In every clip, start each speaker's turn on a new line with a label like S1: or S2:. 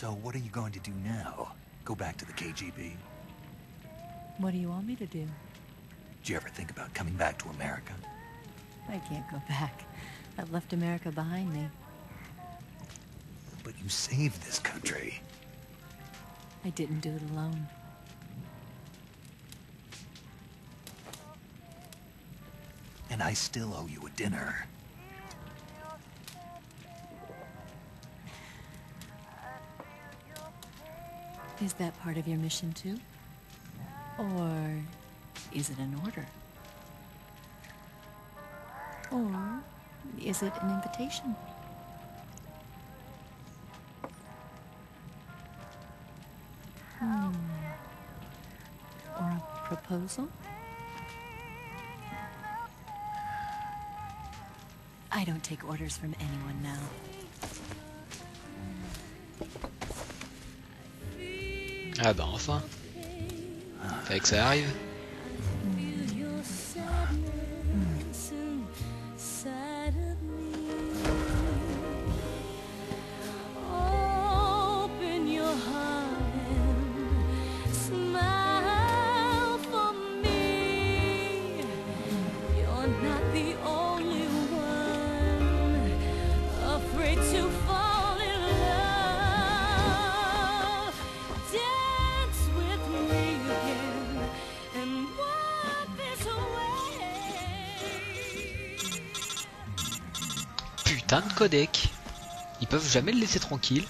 S1: So what are you going to do now? Go back to the KGB?
S2: What do you want me to do?
S1: Did you ever think about coming back to America?
S2: I can't go back. I've left America behind me.
S1: But you saved this country.
S2: I didn't do it alone.
S1: And I still owe you a dinner.
S2: Is that part of your mission too? Or is it an order? Or is it an invitation? Or a proposal? I don't take orders from anyone now.
S3: Ah bah enfin. Fallait que ça arrive. Putain de codec. Ils peuvent jamais le laisser tranquille.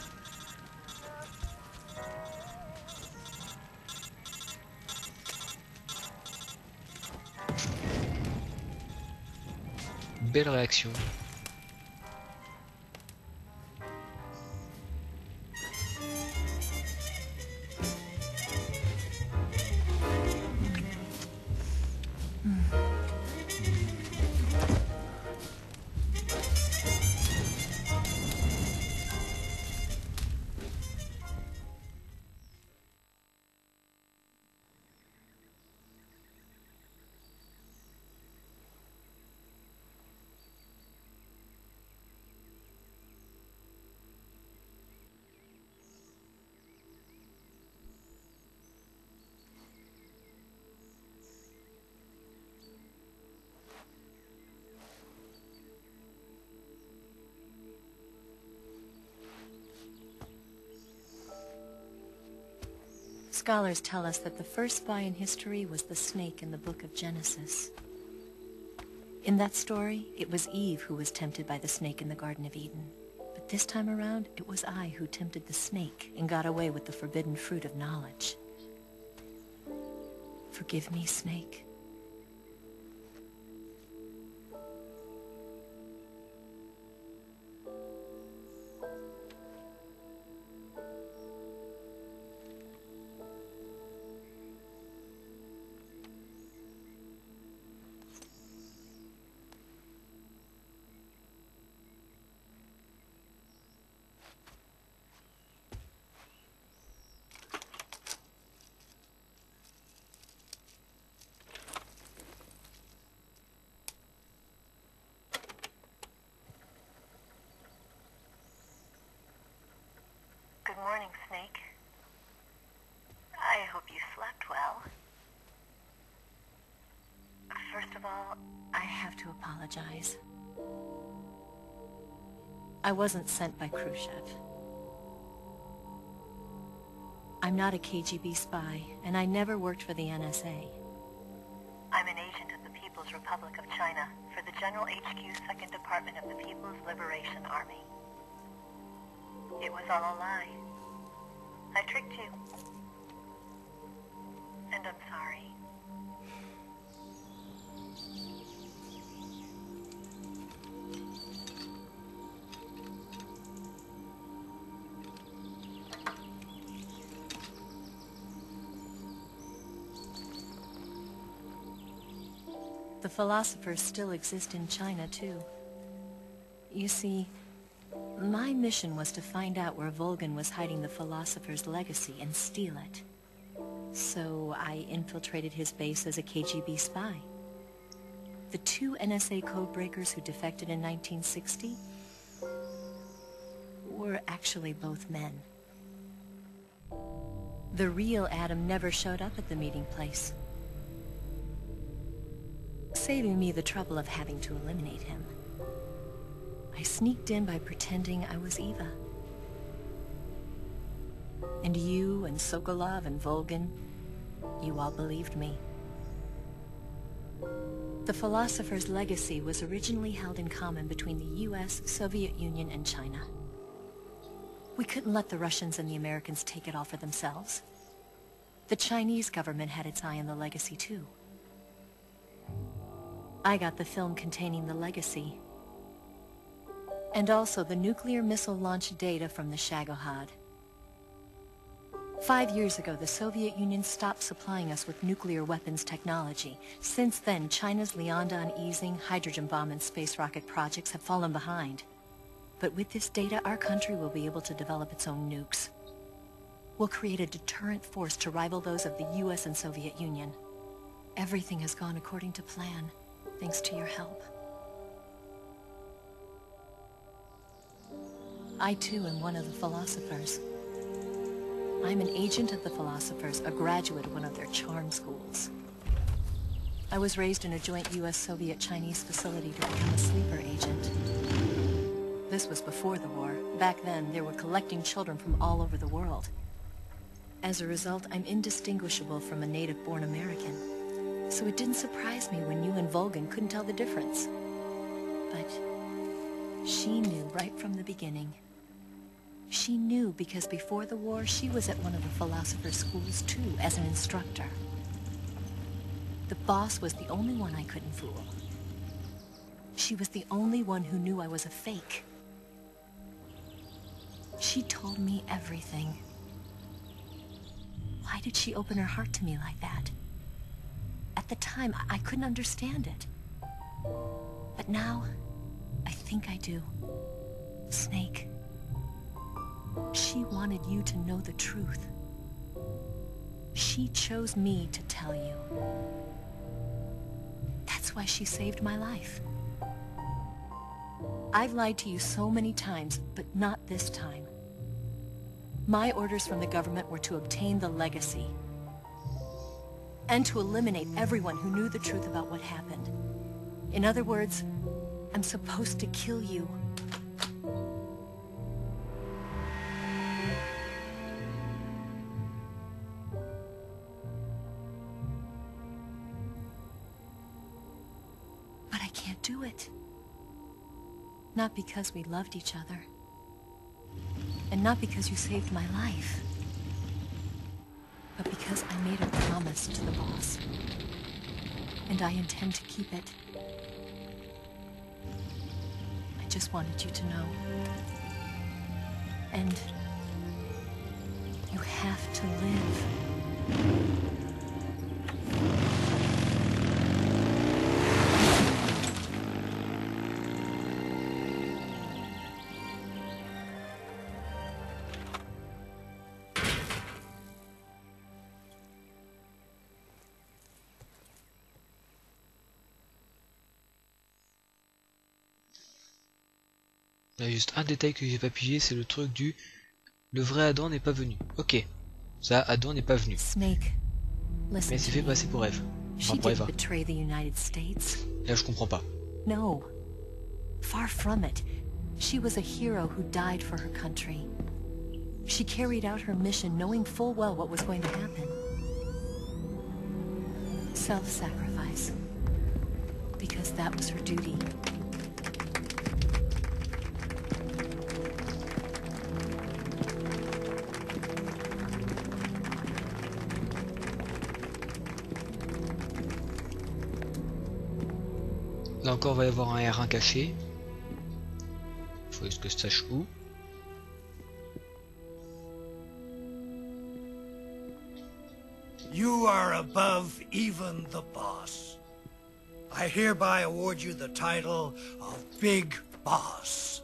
S3: Belle réaction.
S2: Scholars tell us that the first spy in history was the snake in the book of Genesis. In that story, it was Eve who was tempted by the snake in the Garden of Eden. But this time around, it was I who tempted the snake and got away with the forbidden fruit of knowledge. Forgive me, snake.
S4: Good morning, Snake. I hope you slept well. First of all,
S2: I have to apologize. I wasn't sent by Khrushchev. I'm not a KGB spy, and I never worked for the NSA.
S4: I'm an agent of the People's Republic of China for the General HQ 2nd Department of the People's Liberation Army. It was all a lie. I tricked you. And I'm sorry.
S2: The philosophers still exist in China, too. You see, my mission was to find out where Volgin was hiding the philosopher's legacy and steal it. So I infiltrated his base as a KGB spy. The two NSA codebreakers who defected in 1960 were actually both men. The real Adam never showed up at the meeting place, saving me the trouble of having to eliminate him. I sneaked in by pretending I was Eva. And you and Sokolov and Volgin, you all believed me. The philosopher's legacy was originally held in common between the US, Soviet Union, and China. We couldn't let the Russians and the Americans take it all for themselves. The Chinese government had its eye on the legacy too. I got the film containing the legacy, and also the nuclear missile launch data from the Shagohod. 5 years ago, the Soviet Union stopped supplying us with nuclear weapons technology. Since then, China's Liaodong easing, hydrogen bomb, and space rocket projects have fallen behind. But with this data, our country will be able to develop its own nukes. We'll create a deterrent force to rival those of the US and Soviet Union. Everything has gone according to plan, thanks to your help. I too am one of the philosophers. I'm an agent of the philosophers, a graduate of one of their charm schools. I was raised in a joint US-Soviet-Chinese facility to become a sleeper agent. This was before the war. Back then, they were collecting children from all over the world. As a result, I'm indistinguishable from a native-born American. So it didn't surprise me when you and Volgin couldn't tell the difference. But she knew right from the beginning. She knew because before the war, she was at one of the philosopher's schools too, as an instructor. The boss was the only one I couldn't fool. She was the only one who knew I was a fake. She told me everything. Why did she open her heart to me like that? At the time, I couldn't understand it. But now, I think I do. Snake. She wanted you to know the truth. She chose me to tell you. That's why she saved my life. I've lied to you so many times, but not this time. My orders from the government were to obtain the legacy and to eliminate everyone who knew the truth about what happened. In other words, I'm supposed to kill you. But I can't do it. Not because we loved each other. And not because you saved my life. But because I made a promise to the boss. And I intend to keep it. I just wanted you to know. And you have to live.
S3: Il y a juste un détail que j'ai pas pigé, c'est le truc du le vrai Adam n'est pas venu. Ok, ça Adam n'est pas venu.
S2: Snake,
S3: Mais c'est fait passer pour Eve. Enfin pour Eva. Là je comprends pas.
S2: No, far from it. She was a hero who died for her country. She carried out her mission knowing full well what was going to happen. Self-sacrifice. Because that was her duty.
S3: Là encore, il va y avoir un R1 caché. Il faut juste que je sache où.
S5: You are above even the boss. I hereby award you the title of Big Boss.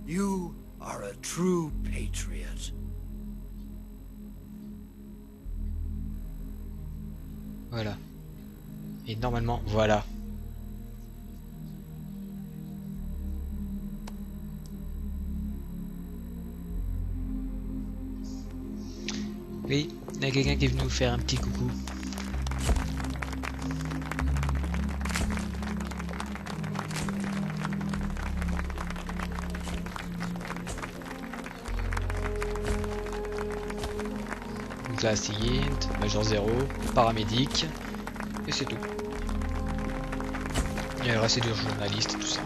S5: You are a true patriot.
S3: Voilà. Et normalement, voilà. Oui, il y a quelqu'un qui est venu nous faire un petit coucou. Donc là, seguinte, major 0, paramédic, et c'est tout. Il y a le reste du journaliste et tout ça.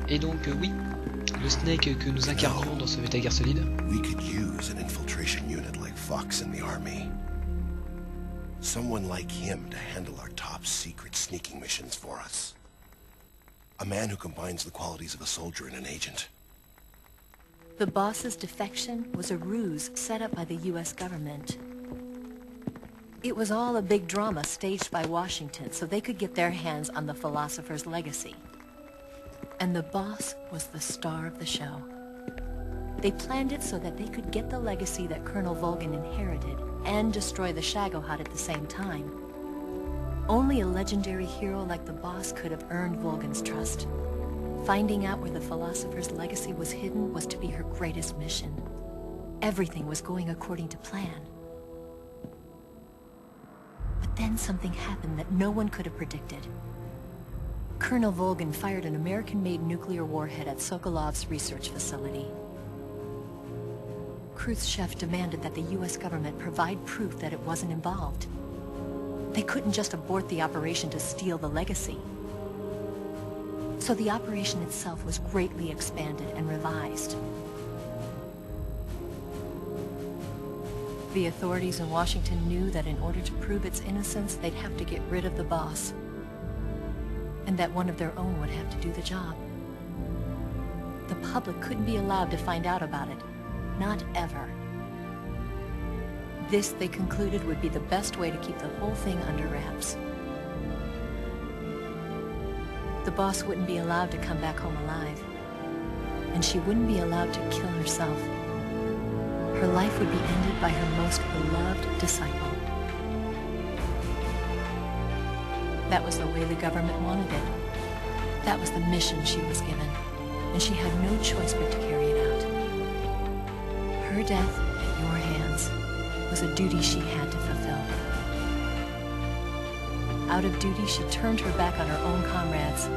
S3: Et donc oui, le Snake que nous incarnions dans ce Metal Gear Solid.
S6: We could use an infiltration unit like Fox in the army. Someone like him to handle our top secret sneaking missions for us. A man who combines the qualities of a soldier and an agent.
S2: The boss's defection was a ruse set up by the US government. It was all a big drama staged by Washington so they could get their hands on the philosopher's legacy. And the boss was the star of the show. They planned it so that they could get the legacy that Colonel Volgin inherited and destroy the Shagohod at the same time. Only a legendary hero like the boss could have earned Volgin's trust. Finding out where the philosopher's legacy was hidden was to be her greatest mission. Everything was going according to plan. But then something happened that no one could have predicted. Colonel Volgin fired an American-made nuclear warhead at Sokolov's research facility. Khrushchev demanded that the US government provide proof that it wasn't involved. They couldn't just abort the operation to steal the legacy. So the operation itself was greatly expanded and revised. The authorities in Washington knew that in order to prove its innocence, they'd have to get rid of the boss. And that one of their own would have to do the job. The public couldn't be allowed to find out about it. Not ever. This, they concluded, would be the best way to keep the whole thing under wraps. The boss wouldn't be allowed to come back home alive. And she wouldn't be allowed to kill herself. Her life would be ended by her most beloved disciple. That was the way the government wanted it. That was the mission she was given, and she had no choice but to carry it out. Her death at your hands was a duty she had to fulfill. Out of duty, she turned her back on her own comrades.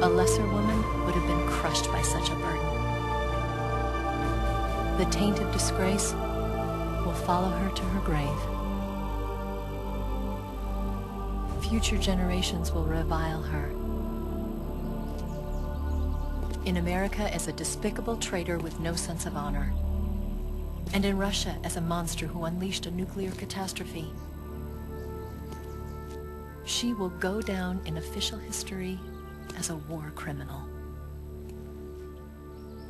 S2: A lesser woman would have been crushed by such a burden. The taint of disgrace will follow her to her grave. Future generations will revile her. In America as a despicable traitor with no sense of honor. And in Russia as a monster who unleashed a nuclear catastrophe. She will go down in official history as a war criminal.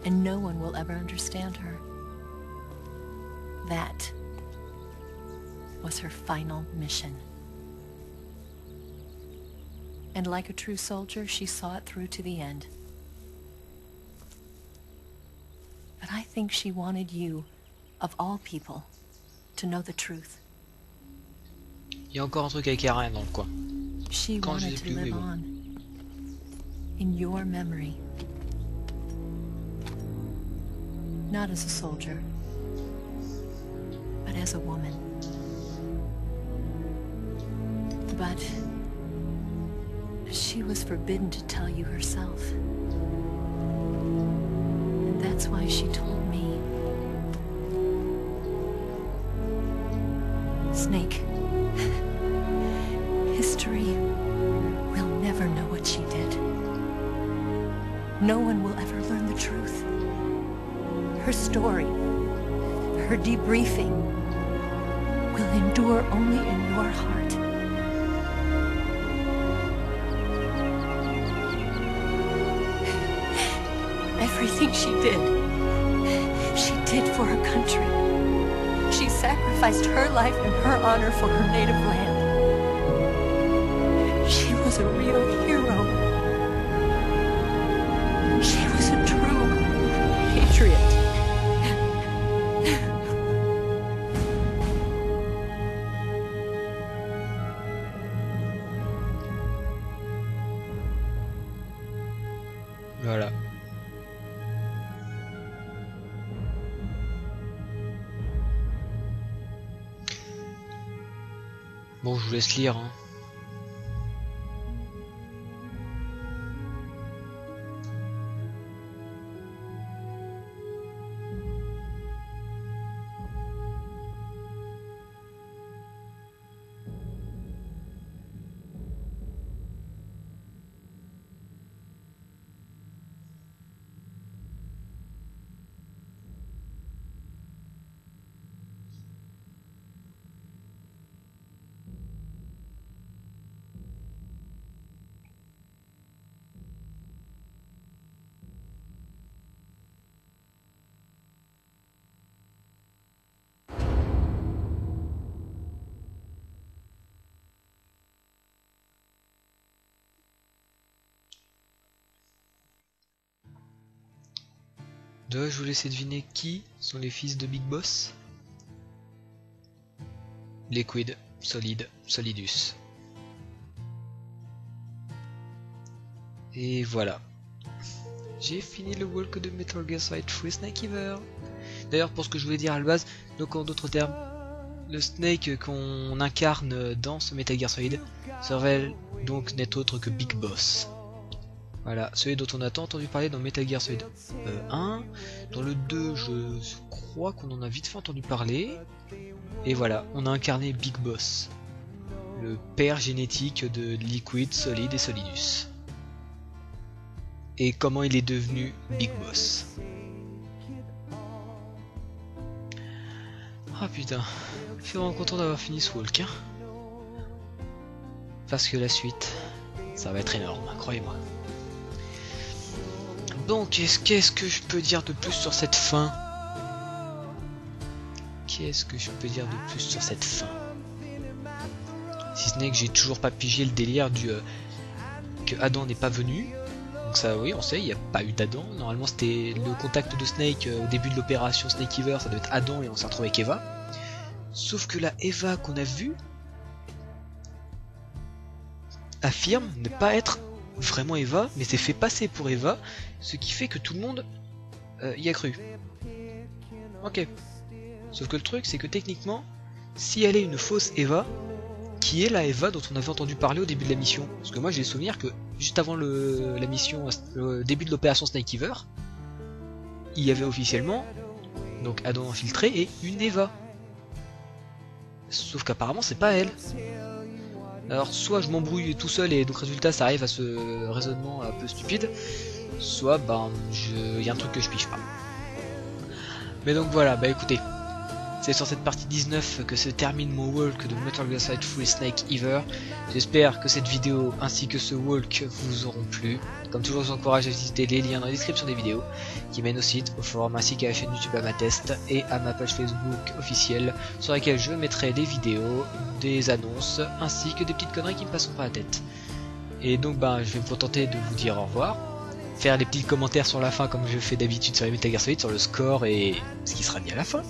S2: And no one will ever understand her. That was her final mission. And like a true soldier, she saw it through to the end. But I think she wanted you, of all people, to know the truth.
S3: Il y a encore un truc avec Karen dans le coin.
S2: She
S3: Quand je
S2: wanted
S3: sais
S2: to
S3: plus où, mais
S2: live
S3: bon.
S2: on. In your memory. Not as a soldier, but as a woman. But she was forbidden to tell you herself. And that's why she told me. Snake, history will never know what she did. No one will ever learn the truth. Her story, her debriefing, will endure only in your heart. Everything she did for her country. She sacrificed her life and her honor for her native land. She was a real hero. She was a true patriot.
S3: Bon, je vous laisse lire, hein. Dois-je vous laisser deviner qui sont les fils de Big Boss? Liquid, Solid, Solidus. Et voilà. J'ai fini le walk de Metal Gear Solid 3 Snake Eater. D'ailleurs, pour ce que je voulais dire à la base, donc en d'autres termes, le Snake qu'on incarne dans ce Metal Gear Solid se révèle donc n'est autre que Big Boss. Voilà, celui dont on a tant entendu parler dans Metal Gear Solid 1. Dans le 2, je crois qu'on en a vite fait entendu parler. Et voilà, on a incarné Big Boss, le père génétique de Liquid, Solid et Solidus. Et comment il est devenu Big Boss. Ah putain, je suis vraiment content d'avoir fini ce walk, hein. Parce que la suite, ça va être énorme, croyez-moi. Donc, qu'est-ce que je peux dire de plus sur cette fin? Qu'est-ce que je peux dire de plus sur cette fin? Si ce n'est que j'ai toujours pas pigé le délire du que Adam n'est pas venu. Donc ça, oui, on sait, il n'y a pas eu d'Adam. Normalement, c'était le contact de Snake au début de l'opération Snake Eater, ça doit être Adam et on s'est retrouvé avec Eva. Sauf que la Eva qu'on a vue affirme ne pas être vraiment Eva, mais s'est fait passer pour Eva, ce qui fait que tout le monde y a cru. Ok. Sauf que le truc, c'est que techniquement, si elle est une fausse Eva, qui est la Eva dont on avait entendu parler au début de la mission? Parce que moi j'ai le souvenir que juste avant la mission, le début de l'opération Snake Eater, il y avait officiellement donc Adam infiltré et une Eva. Sauf qu'apparemment c'est pas elle. Alors soit je m'embrouille tout seul et donc résultat ça arrive à ce raisonnement un peu stupide, soit ben il y a un truc que je pige pas. Mais donc voilà, bah écoutez, c'est sur cette partie 19 que se termine mon walk de Metal Gear Solid 3 Snake Eater. J'espère que cette vidéo ainsi que ce walk vous auront plu. Comme toujours, je vous encourage à visiter les liens dans la description des vidéos qui mènent au site, au forum ainsi qu'à la chaîne YouTube Amatest et à ma page Facebook officielle sur laquelle je mettrai des vidéos, des annonces ainsi que des petites conneries qui me passeront par la tête. Et donc ben je vais me contenter de vous dire au revoir, faire des petits commentaires sur la fin comme je fais d'habitude sur les Metal Gear Solid, sur le score et ce qui sera dit à la fin.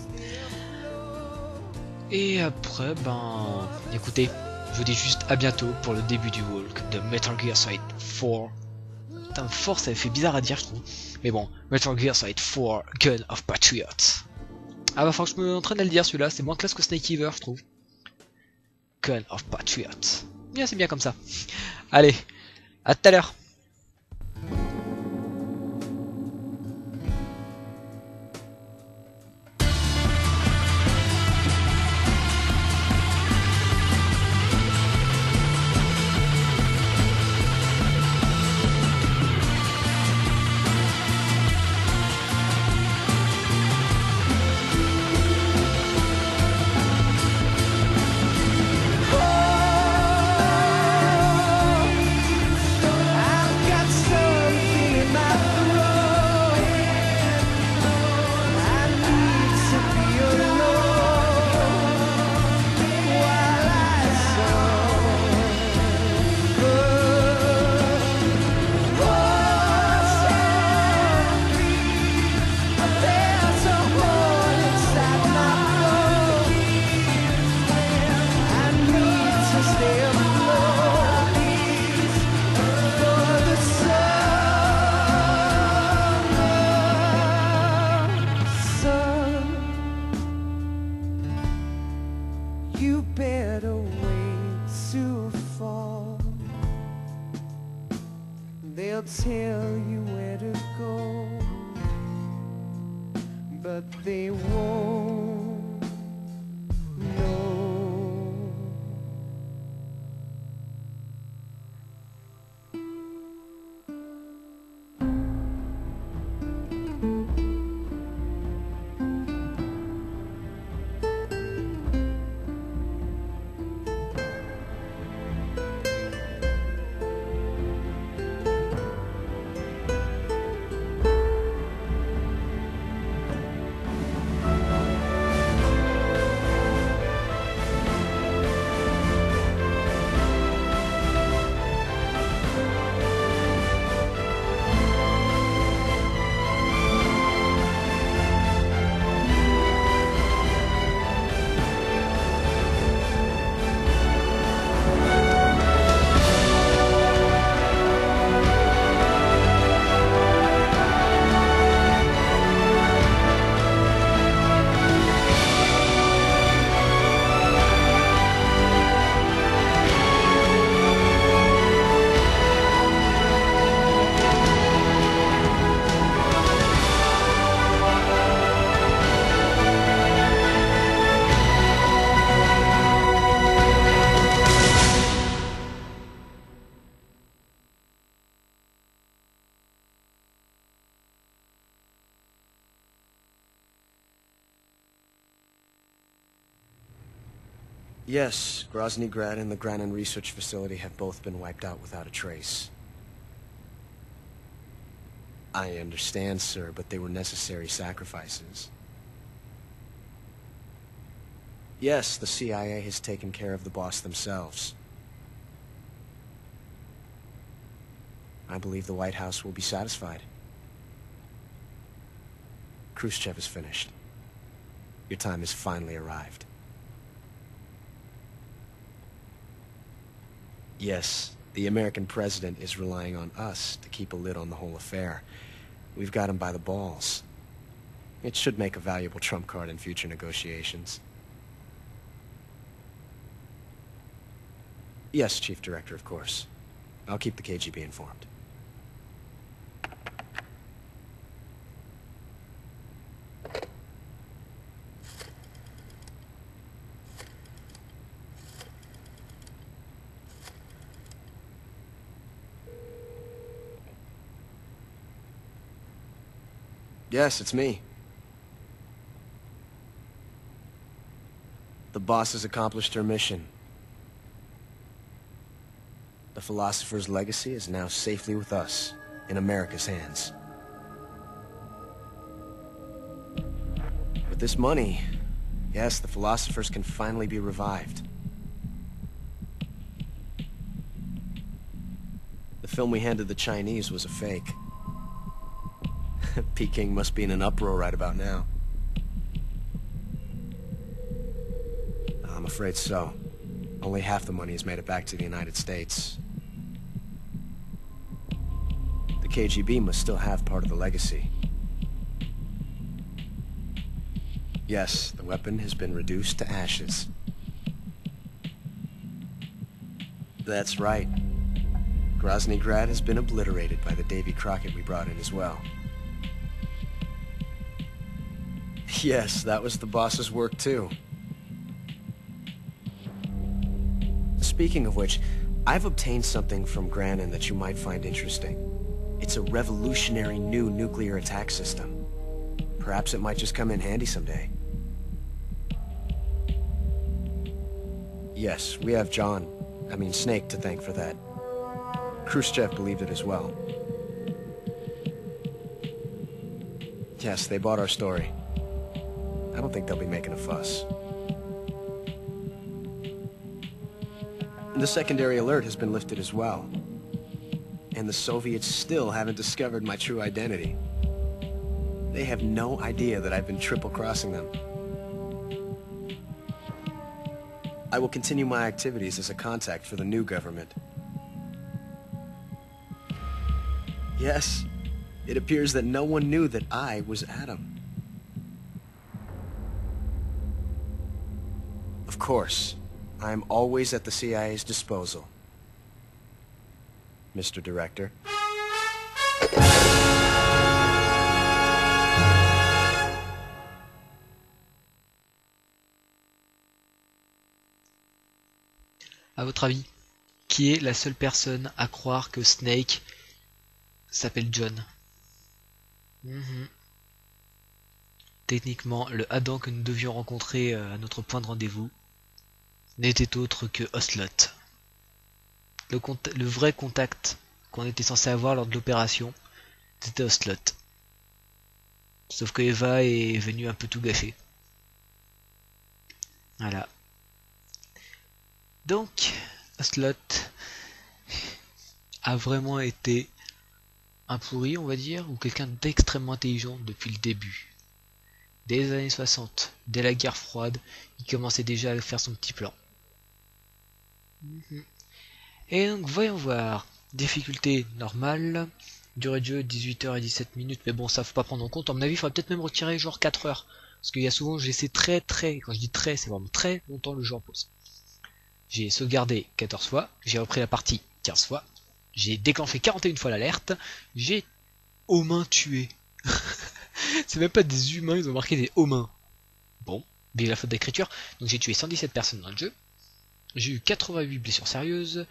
S3: Et après, ben, écoutez, je vous dis juste à bientôt pour le début du walk de Metal Gear Solid 4. Putain, 4 ça fait bizarre à dire, je trouve. Mais bon, Metal Gear Solid 4, Gun of Patriot. Ah bah, faut que je me entraîne à le dire celui-là, c'est moins classe que Snake Eater, je trouve. Gun of Patriot. Bien, c'est bien comme ça. Allez, à tout à l'heure.
S7: You better wait. They'll tell you where to go, but they won't know.
S8: Yes, Grozny Grad and the Granin Research Facility have both been wiped out without a trace. I understand, sir, but they were necessary sacrifices. Yes, the CIA has taken care of the boss themselves. I believe the White House will be satisfied. Khrushchev is finished. Your time has finally arrived. Yes, the American president is relying on us to keep a lid on the whole affair. We've got him by the balls. It should make a valuable trump card in future negotiations. Yes, Chief Director, of course. I'll keep the KGB informed. Yes, it's me. The boss has accomplished her mission. The philosopher's legacy is now safely with us, in America's hands. With this money, yes, the philosophers can finally be revived. The film we handed the Chinese was a fake. Peking must be in an uproar right about now. I'm afraid so. Only half the money has made it back to the United States. The KGB must still have part of the legacy. Yes, the weapon has been reduced to ashes. That's right. Grozny Grad has been obliterated by the Davy Crockett we brought in as well. Yes, that was the boss's work too. Speaking of which, I've obtained something from Granin that you might find interesting. It's a revolutionary new nuclear attack system. Perhaps it might just come in handy someday. Yes, we have Snake to thank for that. Khrushchev believed it as well. Yes, they bought our story. I don't think they'll be making a fuss. The secondary alert has been lifted as well. And the Soviets still haven't discovered my true identity. They have no idea that I've been triple-crossing them. I will continue my activities as a contact for the new government. Yes, it appears that no one knew that I was Adam. Of course, I am always at the CIA's disposal, Mr. Director.
S3: À votre avis, qui est la seule personne à croire que Snake s'appelle John? Techniquement, le Adam que nous devions rencontrer à notre point de rendez-vous n'était autre que Ocelot. Le vrai contact qu'on était censé avoir lors de l'opération, c'était Ocelot. Sauf que Eva est venue un peu tout gâcher. Voilà. Donc, Ocelot a vraiment été un pourri, on va dire, ou quelqu'un d'extrêmement intelligent depuis le début. Dès les années 60, dès la guerre froide, il commençait déjà à faire son petit plan. Et donc, voyons voir. Difficulté normale. Durée de jeu 18h et 17 minutes, mais bon, ça faut pas prendre en compte. À mon avis, il faudrait peut-être même retirer genre 4 heures. Parce qu'il y a souvent, j'essaie très, quand je dis très, c'est vraiment très longtemps le jeu en pause. J'ai sauvegardé 14 fois, j'ai repris la partie 15 fois, j'ai déclenché 41 fois l'alerte, j'ai humains tués. C'est même pas des humains, ils ont marqué des humains. Bon, bien la faute d'écriture. Donc j'ai tué 117 personnes dans le jeu. J'ai eu 88 blessures sérieuses.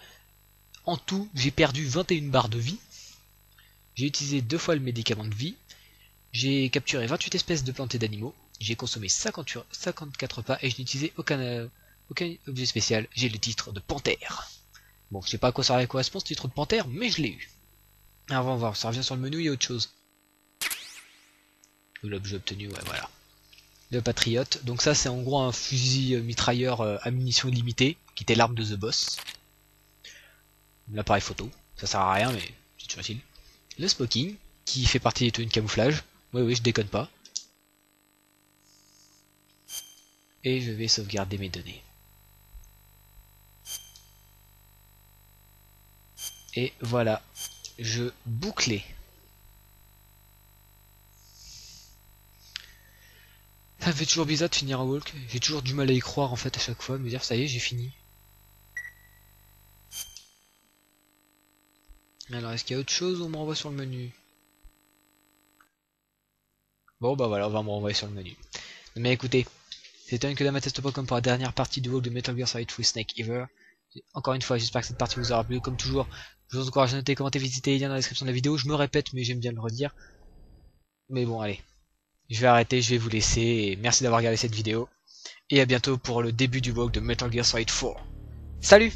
S3: En tout, j'ai perdu 21 barres de vie. J'ai utilisé 2 fois le médicament de vie. J'ai capturé 28 espèces de plantes et d'animaux. J'ai consommé 54 pas et je n'ai utilisé aucun objet spécial. J'ai le titre de panthère. Bon, je sais pas à quoi ça correspond ce titre de panthère, mais je l'ai eu. Alors, on va voir, ça revient sur le menu, il y a autre chose. L'objet obtenu, ouais, voilà. Le patriote. Donc ça, c'est en gros un fusil mitrailleur à munitions illimitées, qui était l'arme de The Boss. L'appareil photo, ça sert à rien, mais c'est toujours utile. Le smoking, qui fait partie des tenues de camouflage. Oui, je déconne pas. Et je vais sauvegarder mes données. Et voilà, je bouclais. Ça me fait toujours bizarre de finir un walk. J'ai toujours du mal à y croire en fait à chaque fois, me dire ça y est, j'ai fini. Alors est-ce qu'il y a autre chose ou on me renvoie sur le menu? Bon bah voilà, on va me renvoyer sur le menu. Mais écoutez, c'était que d'Amatest.com pour la dernière partie du walk de Metal Gear Solid 3 Snake Ever. Encore une fois, j'espère que cette partie vous aura plu. Comme toujours, je vous encourage à noter, commenter, visiter les liens dans la description de la vidéo. Je me répète, mais j'aime bien le redire. Mais bon, allez. Je vais arrêter, je vais vous laisser. Et merci d'avoir regardé cette vidéo. Et à bientôt pour le début du walk de Metal Gear Solid 4. Salut!